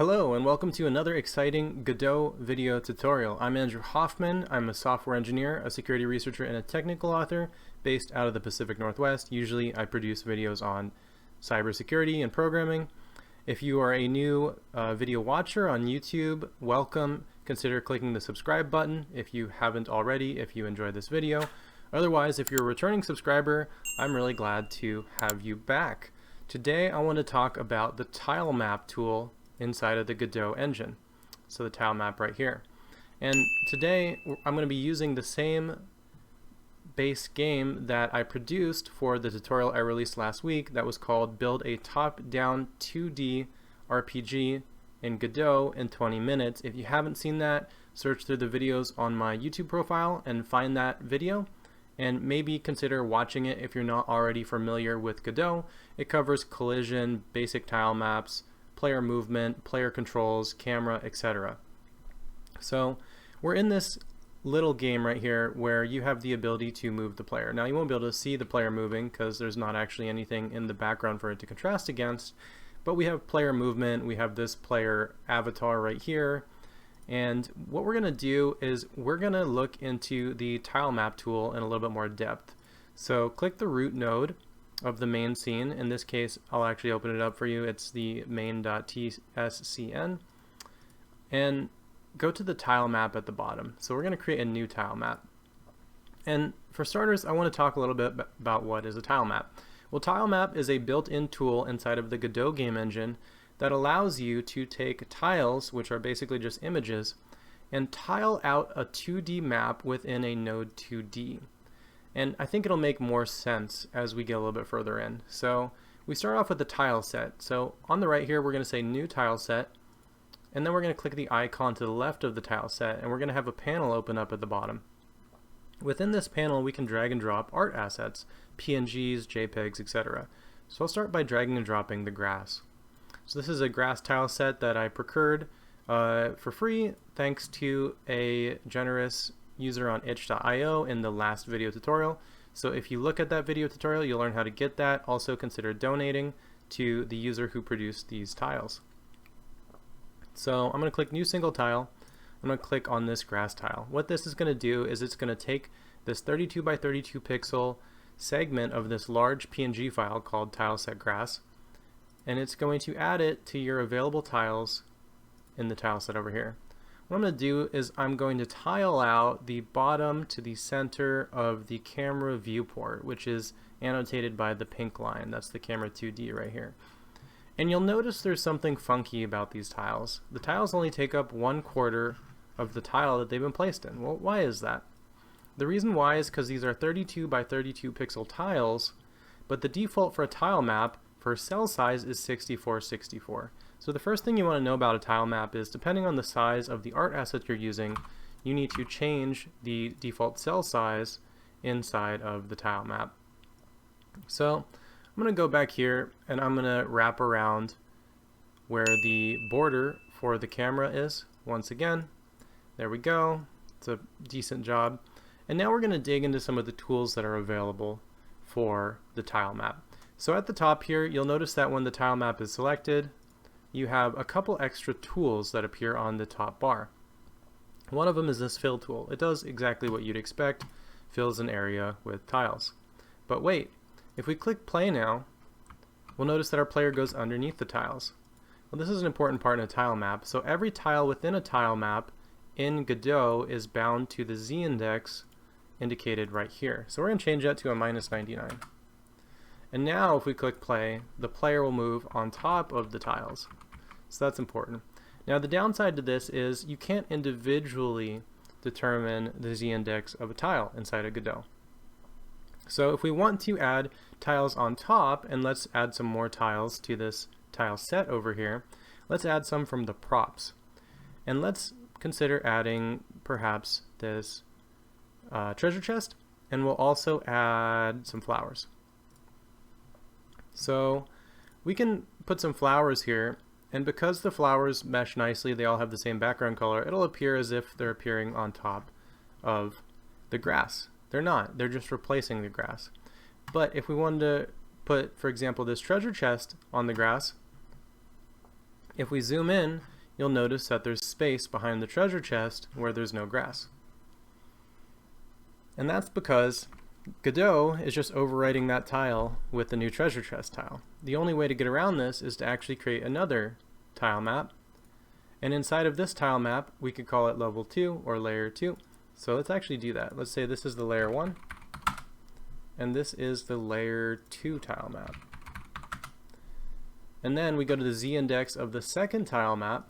Hello and welcome to another exciting Godot video tutorial. I'm Andrew Hoffman. I'm a software engineer, a security researcher, and a technical author based out of the Pacific Northwest. Usually I produce videos on cybersecurity and programming. If you are a new video watcher on YouTube, welcome. Consider clicking the subscribe button if you haven't already, if you enjoyed this video. Otherwise, if you're a returning subscriber, I'm really glad to have you back. Today I want to talk about the TileMap tool inside of the Godot engine. So the TileMap right here. And today I'm going to be using the same base game that I produced for the tutorial I released last week that was called Build a Top-Down 2D RPG in Godot in 20 minutes. If you haven't seen that, search through the videos on my YouTube profile and find that video, and maybe consider watching it if you're not already familiar with Godot. It covers collision, basic tile maps, player movement, player controls, camera, etc. So we're in this little game right here where you have the ability to move the player. Now you won't be able to see the player moving because there's not actually anything in the background for it to contrast against, but we have player movement, we have this player avatar right here, and what we're going to do is we're going to look into the TileMap tool in a little bit more depth. So click the root node of the main scene. In this case, I'll actually open it up for you. It's the main.tscn, and go to the tile map at the bottom. So we're going to create a new tile map. And for starters, I want to talk a little bit about what is a tile map. Well, TileMap is a built-in tool inside of the Godot game engine that allows you to take tiles, which are basically just images, and tile out a 2D map within a node 2D. And I think it'll make more sense as we get a little bit further in. So we start off with the tile set. So on the right here, we're going to say new tile set, and then we're going to click the icon to the left of the tile set, and we're going to have a panel open up at the bottom. Within this panel, we can drag and drop art assets, PNGs, JPEGs, etc. So I'll start by dragging and dropping the grass. So this is a grass tile set that I procured for free thanks to a generous user on itch.io in the last video tutorial. So if you look at that video tutorial, you'll learn how to get that. Also consider donating to the user who produced these tiles. So I'm going to click new single tile. I'm going to click on this grass tile. What this is going to do is it's going to take this 32 by 32 pixel segment of this large PNG file called tilesetGrass, and it's going to add it to your available tiles in the tile set over here. What I'm going to do is I'm going to tile out the bottom to the center of the camera viewport, which is annotated by the pink line. That's the camera 2D right here. And you'll notice there's something funky about these tiles. The tiles only take up 1/4 of the tile that they've been placed in. Well, why is that? The reason why is because these are 32 by 32 pixel tiles, but the default for a tile map for cell size is 6464. So the first thing you want to know about a tile map is, depending on the size of the art asset you're using, you need to change the default cell size inside of the tile map. So I'm going to go back here and I'm going to wrap around where the border for the camera is. Once again, there we go. It's a decent job. And now we're going to dig into some of the tools that are available for the tile map. So at the top here, you'll notice that when the tile map is selected, you have a couple extra tools that appear on the top bar. One of them is this fill tool. It does exactly what you'd expect, fills an area with tiles. But wait, if we click play now, we'll notice that our player goes underneath the tiles. Well, this is an important part in a tile map. So every tile within a tile map in Godot is bound to the z-index indicated right here. So we're going to change that to a -99. And now if we click play, the player will move on top of the tiles. So that's important. Now the downside to this is you can't individually determine the z-index of a tile inside of Godot. So if we want to add tiles on top, and let's add some more tiles to this tile set over here, let's add some from the props. And let's consider adding perhaps this treasure chest, and we'll also add some flowers. So we can put some flowers here, and because the flowers mesh nicely, they all have the same background color, it'll appear as if they're appearing on top of the grass. They're not, they're just replacing the grass. But if we wanted to put, for example, this treasure chest on the grass, If we zoom in, you'll notice that there's space behind the treasure chest where there's no grass. And that's because Godot is just overwriting that tile with the new treasure chest tile. The only way to get around this is to actually create another tile map. And inside of this tile map, we could call it level 2 or layer 2. So let's actually do that. Let's say this is the layer 1, and this is the layer 2 tile map. And then we go to the z-index of the second tile map.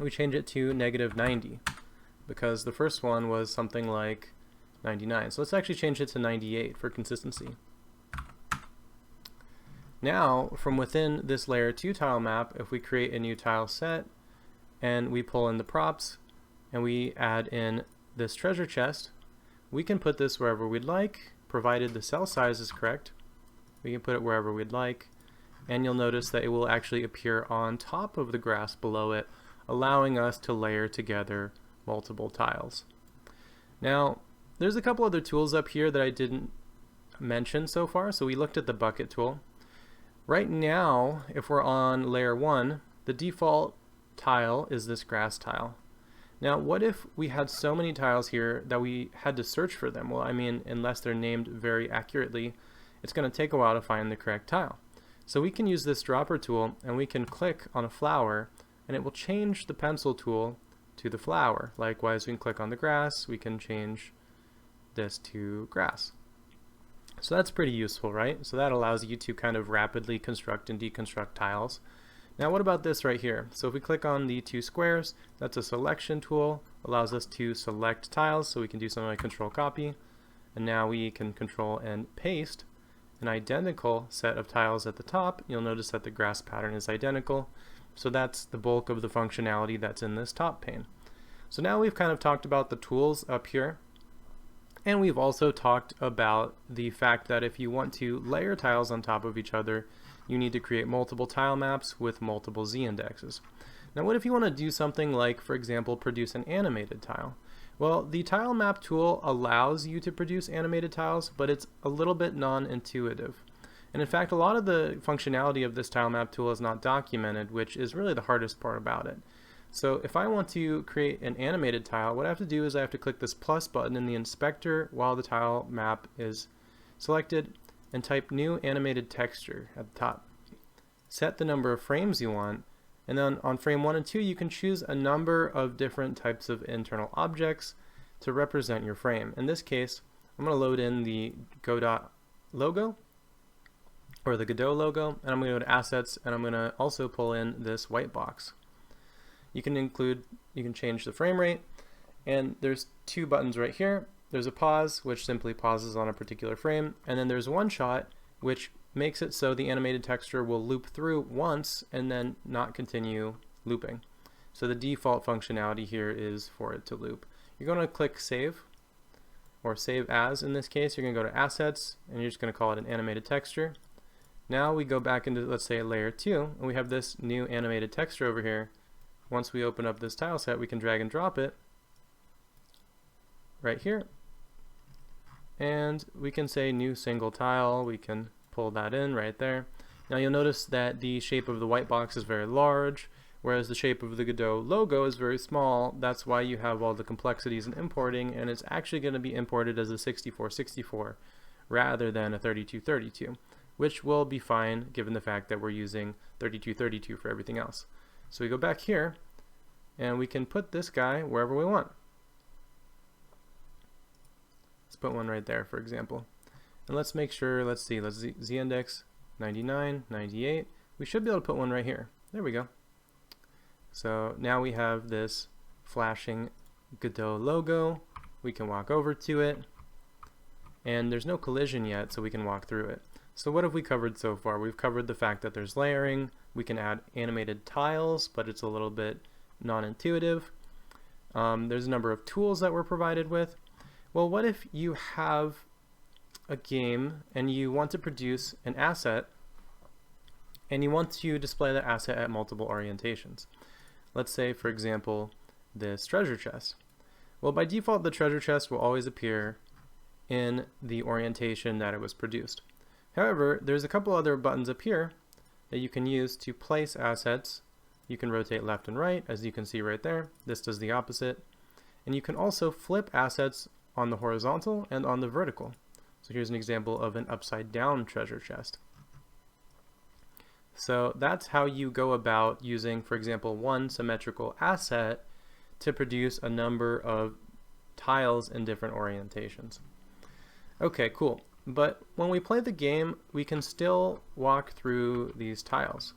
We change it to -90 because the first one was something like 99. So let's actually change it to 98 for consistency. Now, from within this layer 2 tile map, if we create a new tile set and we pull in the props and we add in this treasure chest, we can put this wherever we'd like, provided the cell size is correct. We can put it wherever we'd like, and you'll notice that it will actually appear on top of the grass below it, allowing us to layer together multiple tiles. Now, there's a couple other tools up here that I didn't mention so far. So we looked at the bucket tool. Right now, if we're on layer 1, the default tile is this grass tile. Now, what if we had so many tiles here that we had to search for them? Well, I mean, unless they're named very accurately, it's going to take a while to find the correct tile. So we can use this dropper tool and we can click on a flower and it will change the pencil tool to the flower. Likewise, we can click on the grass, we can change this to grass. So that's pretty useful, right? So that allows you to kind of rapidly construct and deconstruct tiles. Now what about this right here? So if we click on the 2 squares, that's a selection tool, allows us to select tiles, so we can do something like control copy, and now we can control and paste an identical set of tiles at the top. You'll notice that the grass pattern is identical, so that's the bulk of the functionality that's in this top pane. So now we've kind of talked about the tools up here, and we've also talked about the fact that if you want to layer tiles on top of each other, you need to create multiple tile maps with multiple z-indexes. Now what if you want to do something like, for example, produce an animated tile? Well, the TileMap tool allows you to produce animated tiles, but it's a little bit non-intuitive. And in fact, a lot of the functionality of this TileMap tool is not documented, which is really the hardest part about it. So if I want to create an animated tile, what I have to do is I have to click this plus button in the inspector while the tile map is selected and type new animated texture at the top. Set the number of frames you want, and then on frame 1 and 2 you can choose a number of different types of internal objects to represent your frame. In this case, I'm going to load in the GODOT logo, or the Godot logo, and I'm going to go to assets, and I'm going to also pull in this white box. You can change the frame rate, and there's 2 buttons right here. There's a pause, which simply pauses on a particular frame, and then there's one shot, which makes it so the animated texture will loop through once and then not continue looping. So the default functionality here is for it to loop. You're going to click save, or save as in this case. You're going to go to assets, and you're just going to call it an animated texture. Now we go back into, let's say, layer 2, and we have this new animated texture over here. Once we open up this tile set, we can drag and drop it right here, and we can say new single tile. We can pull that in right there. Now you'll notice that the shape of the white box is very large, whereas the shape of the Godot logo is very small. That's why you have all the complexities in importing, and it's actually going to be imported as a 6464 rather than a 3232, which will be fine given the fact that we're using 3232 for everything else. So we go back here, and we can put this guy wherever we want. Let's put one right there, for example. And let's make sure, let's z-index 99, 98. We should be able to put one right here. There we go. So now we have this flashing Godot logo. We can walk over to it, and there's no collision yet, so we can walk through it. So what have we covered so far? We've covered the fact that there's layering. We can add animated tiles, but it's a little bit non-intuitive. There's a number of tools that we're provided with. Well, what if you have a game and you want to produce an asset and you want to display that asset at multiple orientations? Let's say, for example, this treasure chest. Well, by default, the treasure chest will always appear in the orientation that it was produced. However, there's a couple other buttons up here that you can use to place assets. You can rotate left and right, as you can see right there. This does the opposite. And you can also flip assets on the horizontal and on the vertical. So here's an example of an upside down treasure chest. So that's how you go about using, for example, one symmetrical asset to produce a number of tiles in different orientations. Okay, cool. But when we play the game, we can still walk through these tiles.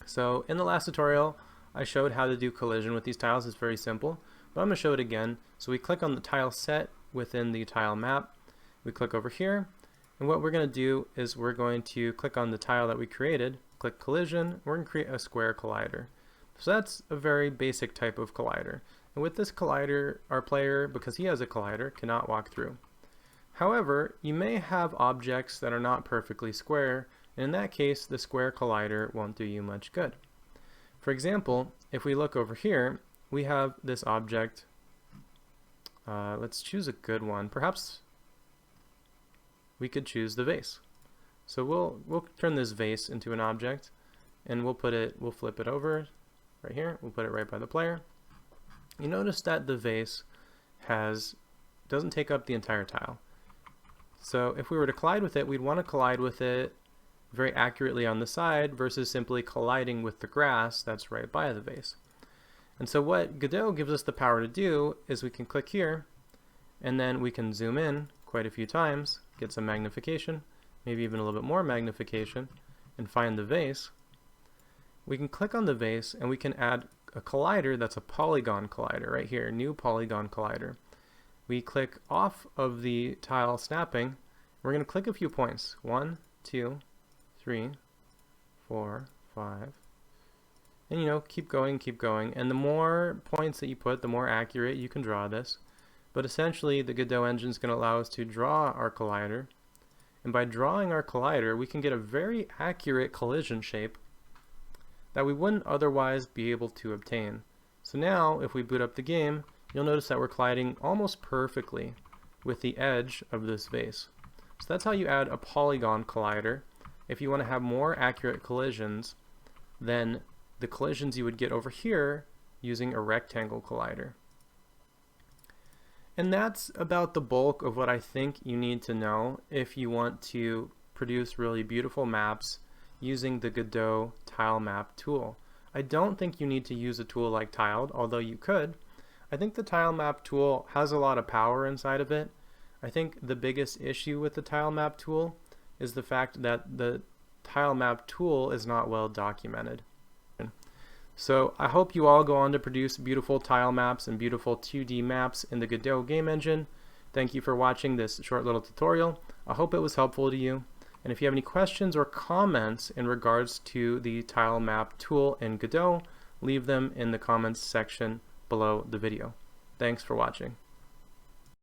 So in the last tutorial, I showed how to do collision with these tiles. It's very simple, but I'm going to show it again. So we click on the tile set within the tile map. We click over here, and what we're going to do is we're going to click on the tile that we created, click collision, we're going to create a square collider. So that's a very basic type of collider. And with this collider, our player, because he has a collider, cannot walk through. However, you may have objects that are not perfectly square, and in that case, the square collider won't do you much good. For example, if we look over here, we have this object. Let's choose a good one. Perhaps we could choose the vase. So we'll turn this vase into an object, and we'll flip it over right here. We'll put it right by the player. You notice that the vase doesn't take up the entire tile. So if we were to collide with it, we'd want to collide with it very accurately on the side versus simply colliding with the grass that's right by the vase. And so what Godot gives us the power to do is we can click here, and then we can zoom in quite a few times, get some magnification, maybe even a little bit more magnification, and find the vase. We can click on the vase and we can add a collider that's a polygon collider right here, new polygon collider. We click off of the tile snapping. We're going to click a few points. 1, 2, 3, 4, 5. And keep going, keep going. And the more points that you put, the more accurate you can draw this. But essentially, the Godot engine is going to allow us to draw our collider. And by drawing our collider, we can get a very accurate collision shape that we wouldn't otherwise be able to obtain. So now, if we boot up the game, you'll notice that we're colliding almost perfectly with the edge of this vase. So that's how you add a polygon collider if you want to have more accurate collisions than the collisions you would get over here using a rectangle collider. And that's about the bulk of what I think you need to know if you want to produce really beautiful maps using the Godot TileMap tool. I don't think you need to use a tool like Tiled, although you could. I think the TileMap tool has a lot of power inside of it. I think the biggest issue with the TileMap tool is the fact that the TileMap tool is not well documented. So I hope you all go on to produce beautiful tile maps and beautiful 2D maps in the Godot game engine. Thank you for watching this short little tutorial. I hope it was helpful to you. And if you have any questions or comments in regards to the TileMap tool in Godot, leave them in the comments section below the video. Thanks for watching.